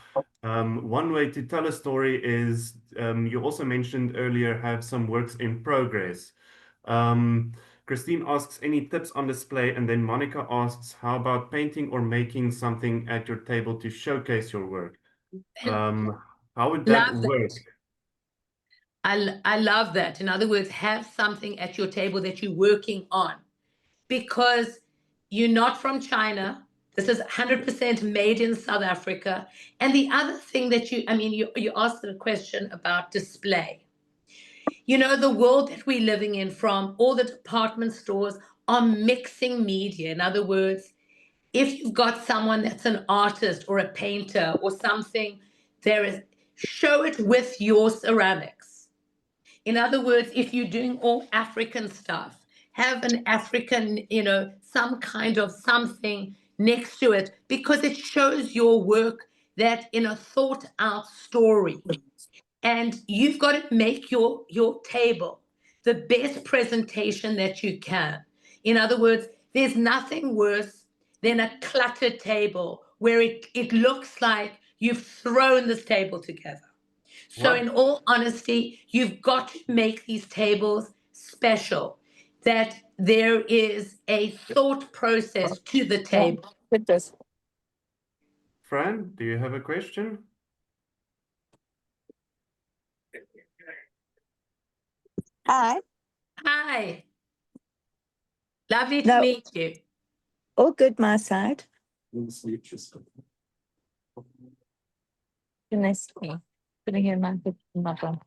One way to tell a story is you also mentioned earlier have some works in progress. Christine asks any tips on display, and then Monica asks, how about painting or making something at your table to showcase your work? How would that Love that. work? I love that. In other words, have something at your table that you're working on because you're not from China. This is 100% made in South Africa. And the other thing that you asked a question about display. You know, the world that we're living in, from all the department stores, are mixing media. In other words, if you've got someone that's an artist or a painter or something, show it with your ceramics. In other words, if you're doing all African stuff, have an African, you know, some kind of something next to it because it shows your work that in a thought out story. And you've got to make your table the best presentation that you can. In other words, there's nothing worse than a cluttered table where it looks like you've thrown this table together. So, What? in all honesty, you've got to make these tables special, that there is a thought process to the table. With this. Fran, do you have a question? Hi. Hi, lovely to No, meet you. all good my side. Nice to meet you. Putting here my phone.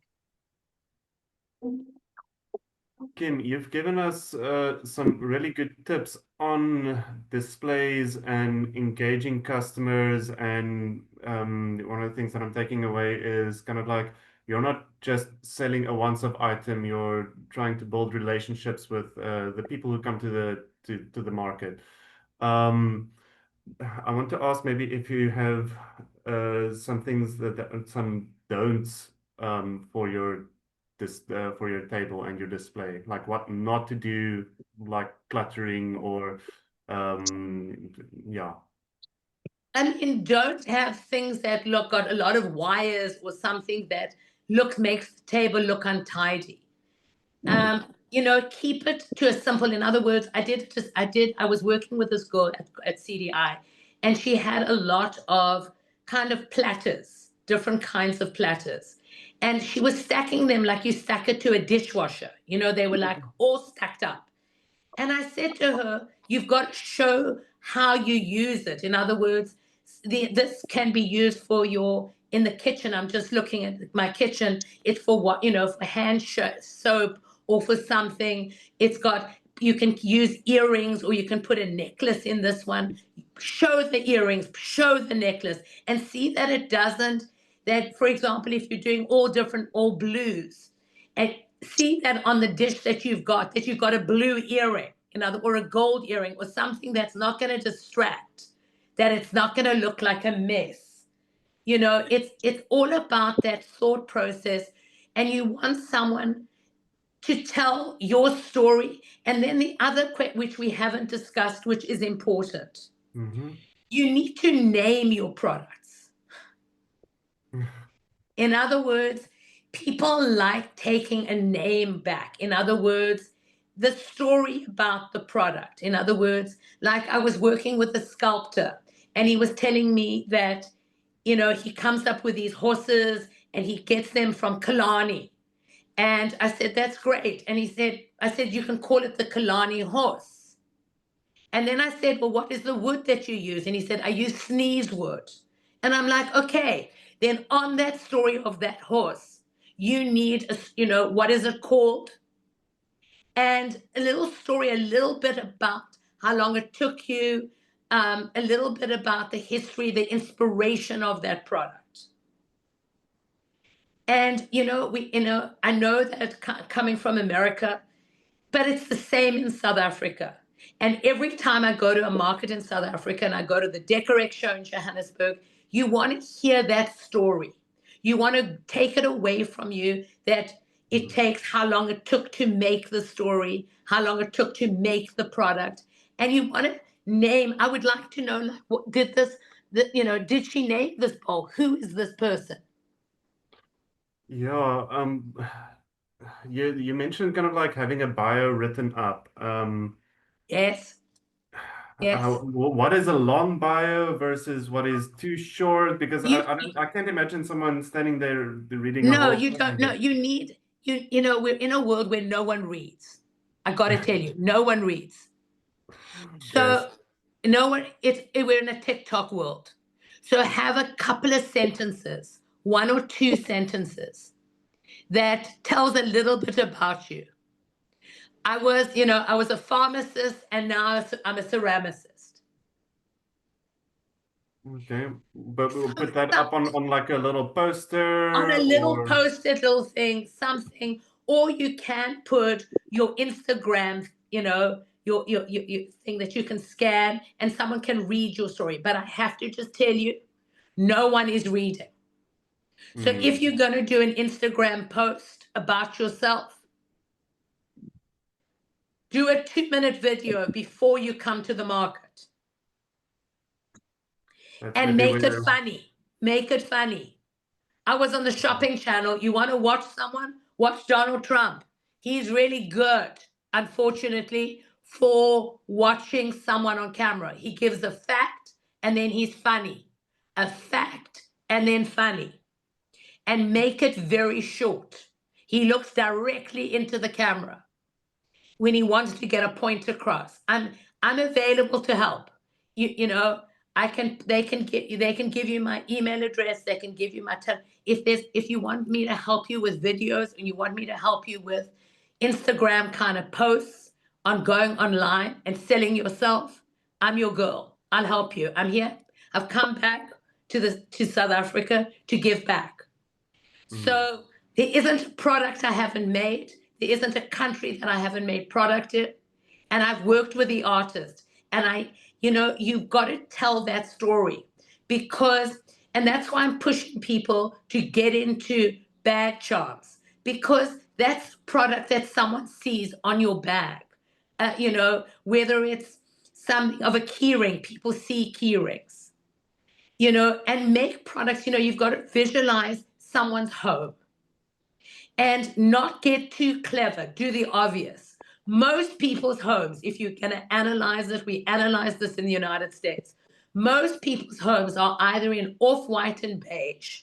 Kim, you've given us some really good tips on displays and engaging customers. And one of the things that I'm taking away is kind of like you're not just selling a once-off item, you're trying to build relationships with the people who come to the market. I want to ask maybe if you have some things some don'ts for your table and your display, like what not to do, like cluttering or yeah. I mean, don't have things that got a lot of wires or something that makes the table look untidy. You know, keep it to a simple. In other words, I was working with this girl at CDI, and she had a lot of kind of platters, different kinds of platters. And she was stacking them like you stack it to a dishwasher. You know, they were like all stacked up. And I said to her, you've got to show how you use it. In other words, this can be used for in the kitchen. I'm just looking at my kitchen. It's for what, you know, for hand soap or for something. You can use earrings or you can put a necklace in this one. Show the earrings, show the necklace, and see that it doesn't, that, for example, if you're doing all blues, and see that on the dish that you've got a blue earring, or a gold earring, or something that's not going to distract, that it's not going to look like a mess. You know, it's all about that thought process, and you want someone to tell your story. And then the other which we haven't discussed, which is important, you need to name your products. In other words, people like taking a name back. In other words, the story about the product. In other words, like I was working with a sculptor and he was telling me that, you know, he comes up with these horses and he gets them from Killarney. And I said, that's great. And I said, you can call it the Killarney horse. And then I said, well, what is the wood that you use? And he said, I use sneeze wood. And I'm like, okay, then on that story of that horse, you need, what is it called? And a little story, a little bit about how long it took you, a little bit about the history, the inspiration of that product. And, I know that coming from America, but it's the same in South Africa. And every time I go to a market in South Africa and I go to the Decorate show in Johannesburg, you want to hear that story. You want to take it away from you that it takes how long it took to make the story, how long it took to make the product. And you want to name, I would like to know, like, what did she name this bowl? Who is this person? Yeah, you mentioned kind of like having a bio written up. Yes. Yes. What is a long bio versus what is too short? Because You, I can't imagine someone standing there reading a no, whole you don't. No, thing. you need we're in a world where no one reads. I got to tell you, no one reads. Yes. So no one. We're in a TikTok world. So have a couple of sentences, 1 or 2 sentences that tells a little bit about you. I was a pharmacist, and now I'm a ceramicist. Okay, but we'll put that up on like a little poster On a little or post-it little thing, something, or you can put your Instagram, your thing that you can scan and someone can read your story. But I have to just tell you, no one is reading. So if you're going to do an Instagram post about yourself, do a 2-minute video before you come to the market. And make it funny. Make it funny. I was on the shopping channel. You want to watch someone? Watch Donald Trump. He's really good, unfortunately, for watching someone on camera. He gives a fact and then he's funny. A fact and then funny. And make it very short. He looks directly into the camera when he wants to get a point across. I'm available to help. They can give you my email address, they can give you my if you want me to help you with videos and you want me to help you with Instagram kind of posts on going online and selling yourself, I'm your girl. I'll help you. I'm here. I've come back to South Africa to give back. So there isn't a product I haven't made. There isn't a country that I haven't made product in. And I've worked with the artist. And you've got to tell that story and that's why I'm pushing people to get into bag charms, because that's product that someone sees on your bag. Whether it's something of a keyring, people see keyrings, and make products, you've got to visualize someone's home and not get too clever, do the obvious. Most people's homes, if you're going to analyze it, we analyze this in the United States. Most people's homes are either in off-white and beige,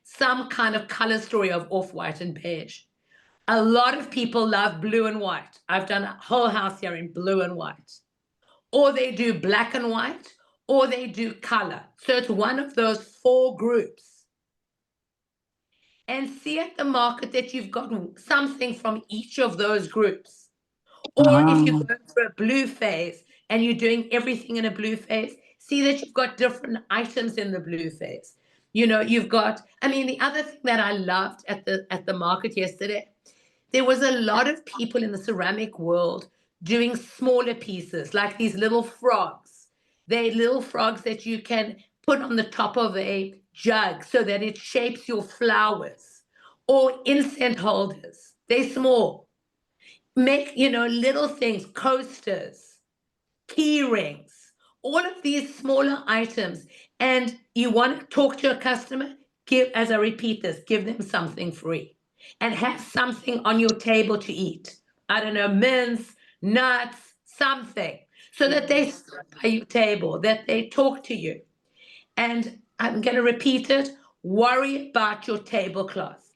some kind of color story of off-white and beige. A lot of people love blue and white. I've done a whole house here in blue and white. Or they do black and white, or they do color. So it's one of those 4 groups. And see at the market that you've got something from each of those groups. Or if you're going for a blue phase and you're doing everything in a blue phase, see that you've got different items in the blue phase. You've got, the other thing that I loved at the market yesterday, there was a lot of people in the ceramic world doing smaller pieces, like these little frogs. They're little frogs that you can put on the top of a jug so that it shapes your flowers, or incense holders. They're small. Make, little things, coasters, key rings, all of these smaller items. And you want to talk to a customer, as I repeat this, give them something free and have something on your table to eat. I don't know, mince, nuts, something, so that they sit by your table, that they talk to you. And I'm going to repeat it, worry about your tablecloth.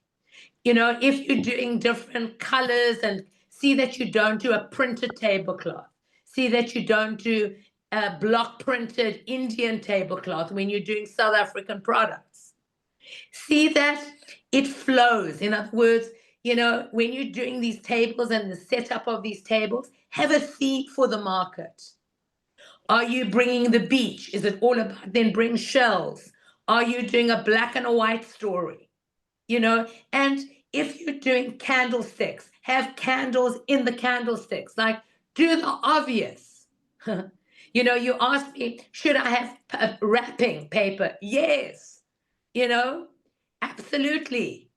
If you're doing different colors, and see that you don't do a printed tablecloth. See that you don't do a block printed Indian tablecloth when you're doing South African products. See that it flows. In other words, you know, when you're doing these tables and the setup of these tables, have a theme for the market. Are you bringing the beach? Is it all about then bring shells? Are you doing a black and a white story? You know, and if you're doing candlesticks, have candles in the candlesticks. Like, do the obvious. You know, you ask me, should I have wrapping paper? Yes. You know, absolutely.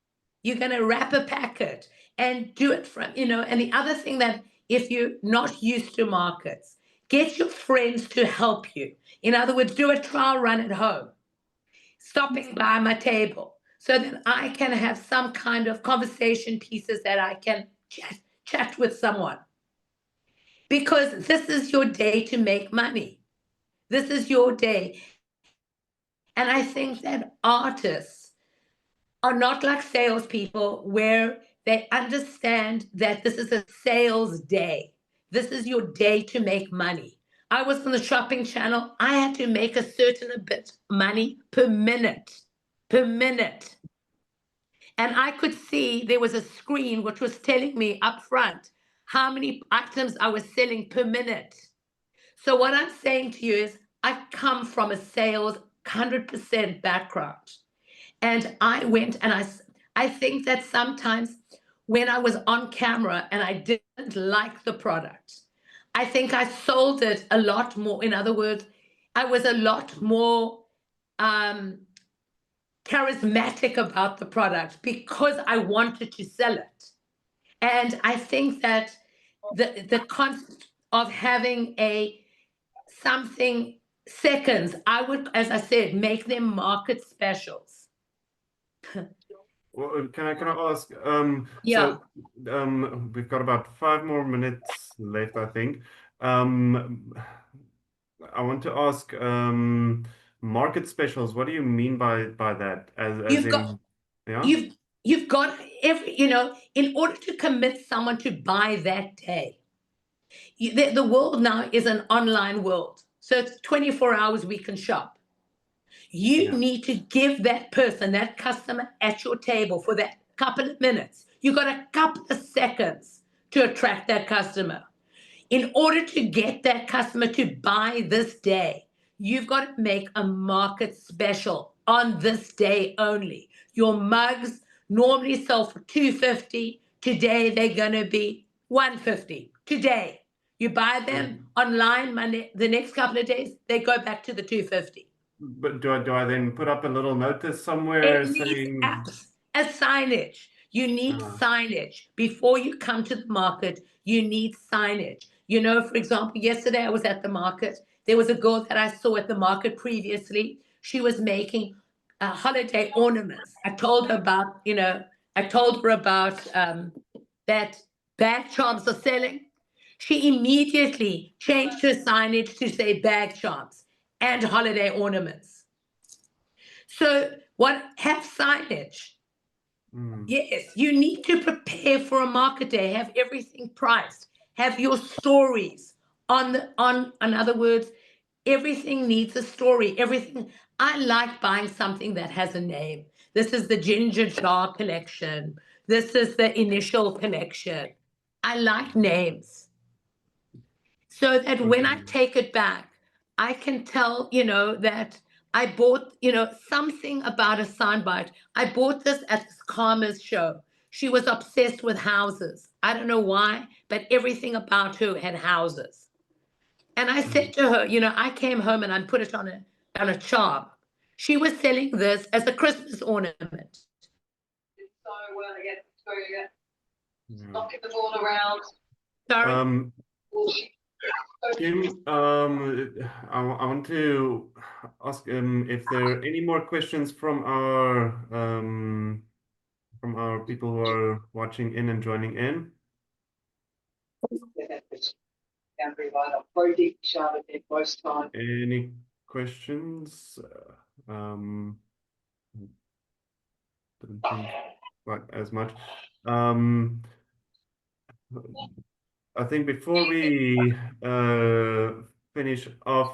You're going to wrap a packet and do it from, you know, and the other thing that if you're not used to markets, get your friends to help you. In other words, do a trial run at home, stopping by my table so that I can have some kind of conversation pieces that I can chat with someone. Because this is your day to make money. This is your day. And I think that artists are not like salespeople where they understand that this is a sales day. This is your day to make money. I was on the shopping channel. I had to make a certain bit money per minute. And I could see there was a screen which was telling me up front how many items I was selling per minute. So what I'm saying to you is I come from a sales 100% background. And I went and I think that sometimes when I was on camera and I didn't like the product, I think I sold it a lot more. In other words, I was a lot more charismatic about the product because I wanted to sell it. And I think that the concept of having something seconds, I would, as I said, make them market specials. Well, can I ask? Yeah. So we've got about 5 more minutes left, I think. I want to ask market specials. What do you mean by that? As You've in, got yeah. you've got every, you know, in order to commit someone to buy that day. The world now is an online world, so it's 24 hours we can shop. You Yeah. need to give that person, that customer at your table for that couple of minutes. You got a couple of seconds to attract that customer. In order to get that customer to buy this day, you've got to make a market special on this day only. Your mugs normally sell for $2.50. Today they're going to be $1.50. Today, you buy them online Monday, the next couple of days, they go back to the $2.50. But do I then put up a little notice somewhere It needs saying a signage. You need signage. Before you come to the market, you need signage. You know, for example, yesterday I was at the market. There was a girl that I saw at the market previously. She was making holiday ornaments. I told her about, you know, that bag charms are selling. She immediately changed her signage to say bag charms and holiday ornaments. So have signage. Yes, you need to prepare for a market day, have everything priced, have your stories in other words, everything needs a story. Everything. I like buying something that has a name. This is the ginger jar collection. This is the initial collection. I like names. So that when I take it back, I can tell, you know, that I bought, you know, something about a soundbite. I bought this at this Karma's show. She was obsessed with houses. I don't know why, but everything about her had houses. And I said to her, you know, I came home and I put it on a charm. She was selling this as a Christmas ornament. So knocking the ball around. Sorry. Kim, I want to ask if there are any more questions from our people who are watching in and joining in. Any questions? Didn't think quite as much. I think before we finish off,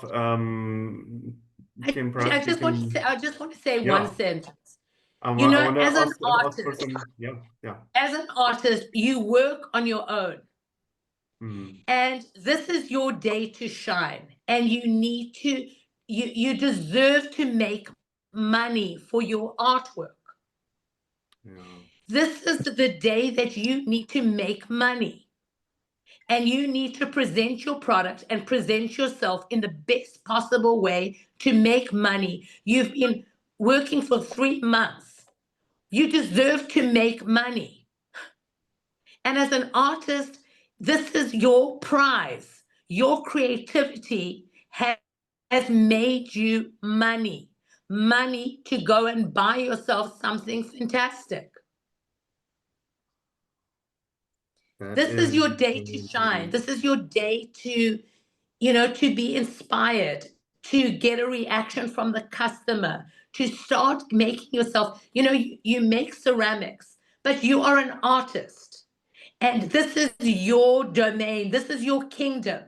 Kim, perhaps I you just want to can, say, I just want to say yeah. one sentence. I You know, want to as an ask for artist, some, yeah, yeah. as an artist, you work on your own. Mm, And this is your day to shine. And you need to, you deserve to make money for your artwork. yeah. This is the day that you need to make money. And you need to present your product and present yourself in the best possible way to make money. You've been working for 3 months. You deserve to make money. And as an artist, this is your prize. Your creativity has made you money. Money to go and buy yourself something fantastic. That This is is your day to shine. This is your day to, to be inspired, to get a reaction from the customer, to start making yourself, you make ceramics, but you are an artist. And this is your domain. This is your kingdom.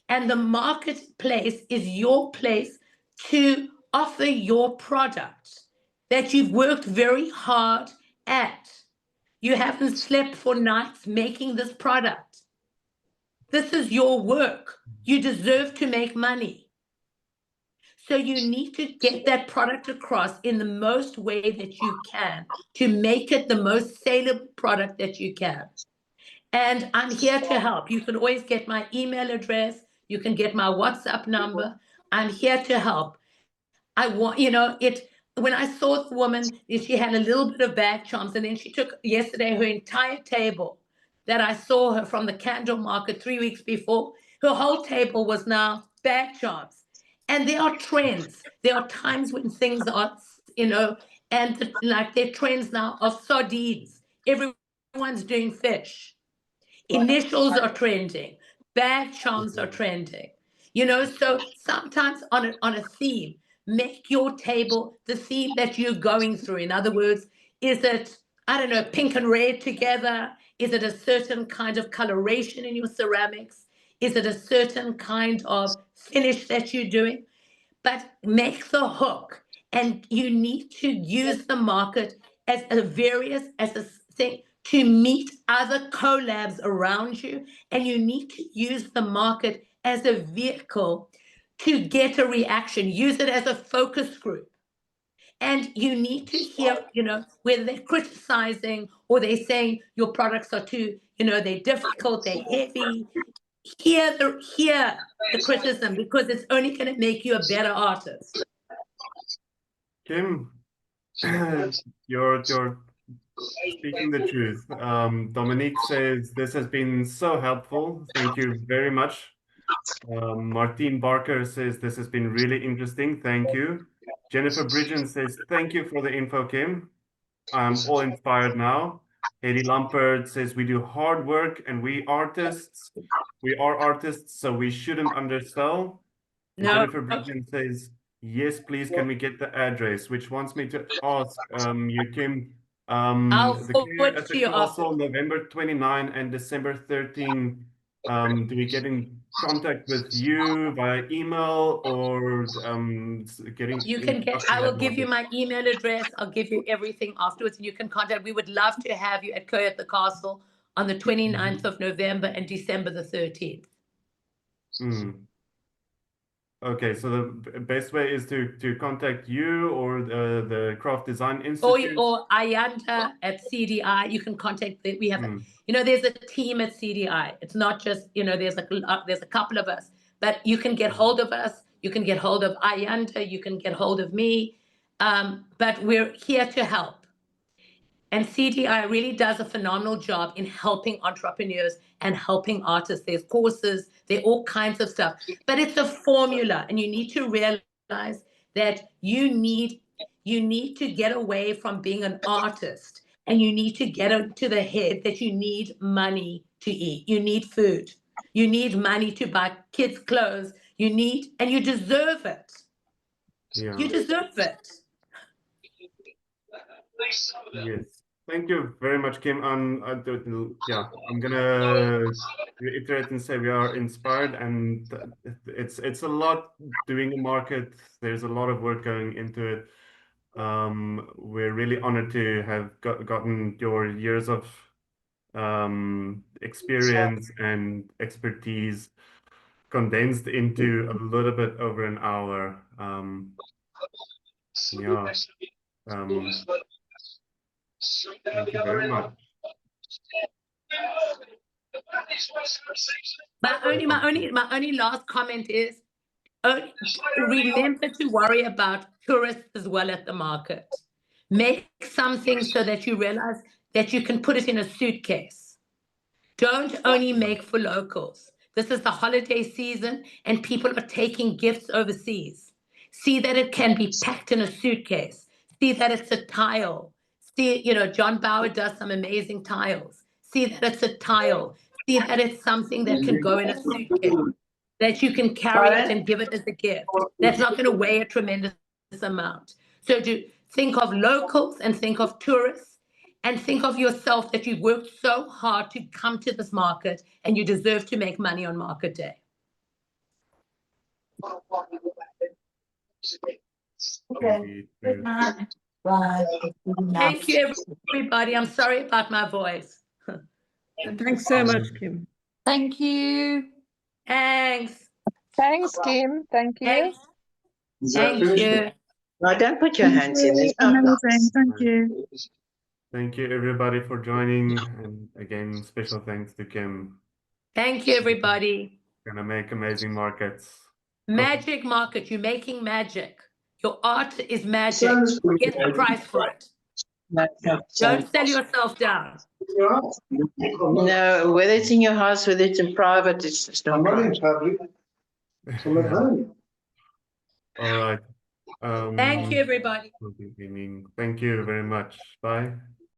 And the marketplace is your place to offer your product that you've worked very hard at. You haven't slept for nights making this product. This is your work. You deserve to make money. So you need to get that product across in the most way that you can to make it the most saleable product that you can. And I'm here to help. You can always get my email address. You can get my WhatsApp number. I'm here to help. I want, when I saw the woman, she had a little bit of bag charms, and then she took yesterday her entire table that I saw her from the candle market 3 weeks before. Her whole table was now bag charms. And there are trends. There are times when things are, and like there are trends now of sardines. Everyone's doing fish. Initials are trending, bag charms are trending. So sometimes on a theme, make your table the theme that you're going through. In other words, is it, I don't know, pink and red together? Is it a certain kind of coloration in your ceramics? Is it a certain kind of finish that you're doing? But make the hook, and you need to use the market as a thing to meet other collabs around you, and you need to use the market as a vehicle to get a reaction. Use it as a focus group. And you need to hear, whether they're criticizing or they're saying your products are too, they're difficult, they're heavy. Hear the criticism, because it's only going to make you a better artist. Kim, you're speaking the truth. Dominique says this has been so helpful. Thank you very much. Martine Barker says this has been really interesting. Thank you. Jennifer Bridgen says thank you for the info, Kim. I'm all inspired now. Eddie Lampert says we do hard work and we are artists, so we shouldn't undersell. And No, Jennifer Bridgen says, yes, please, can we get the address? Which wants me to ask you, Kim, I'll the forward at to the you after. castle, November 29 and December 13. Do we get in contact with you via email or getting You in can get, touch with I will that give you market? my email address. I'll give you everything afterwards, and you can contact. We would love to have you at the Castle on the 29th of November and December the 13th. Mm. Okay, so the best way is to contact you or the Craft Design Institute. Or Ayanda at CDI. You can contact we have, Mm. there's a team at CDI. It's not just, there's a couple of us, but you can get hold of us. You can get hold of Ayanda. You can get hold of me. But we're here to help. And CDI really does a phenomenal job in helping entrepreneurs and helping artists. There's courses, there are all kinds of stuff, but it's a formula, and you need to realize that you need to get away from being an artist, and you need to get into the head that you need money to eat. You need food. You need money to buy kids' clothes. And you deserve it. Yeah. You deserve it. Yes. Thank you very much, Kim. Yeah, I'm gonna reiterate and say we are inspired, and it's a lot doing a market. There's a lot of work going into it. We're really honored to have gotten your years of experience and expertise condensed into a little bit over an hour. Yeah. Thank you very much. My only last comment is, remember to worry about tourists as well at the market. Make something so that you realize that you can put it in a suitcase. Don't only make for locals. This is the holiday season and people are taking gifts overseas. See that it can be packed in a suitcase. See that it's a tile. See, John Bauer does some amazing tiles. See that it's a tile. See that it's something that can go in a suitcase, that you can carry it and give it as a gift. That's not going to weigh a tremendous amount. So think of locals and think of tourists and think of yourself that you've worked so hard to come to this market and you deserve to make money on market day. Okay. Good night. Bye. Thank you, everybody. I'm sorry about my voice. Thanks so much, Kim. Thank you. Thanks. Thanks, Kim. Thank you. Thank you. No, don't put your hands in. It's not Amazing. nice. Thank you. Thank you, everybody, for joining. And again, special thanks to Kim. Thank you, everybody. Gonna make amazing markets. Magic market. You're making magic. Your art is magic. Get the price for it. Don't sell yourself down. No, whether it's in your house, whether it's in private, it's just not right. All right. Thank you, everybody. Thank you very much. Bye.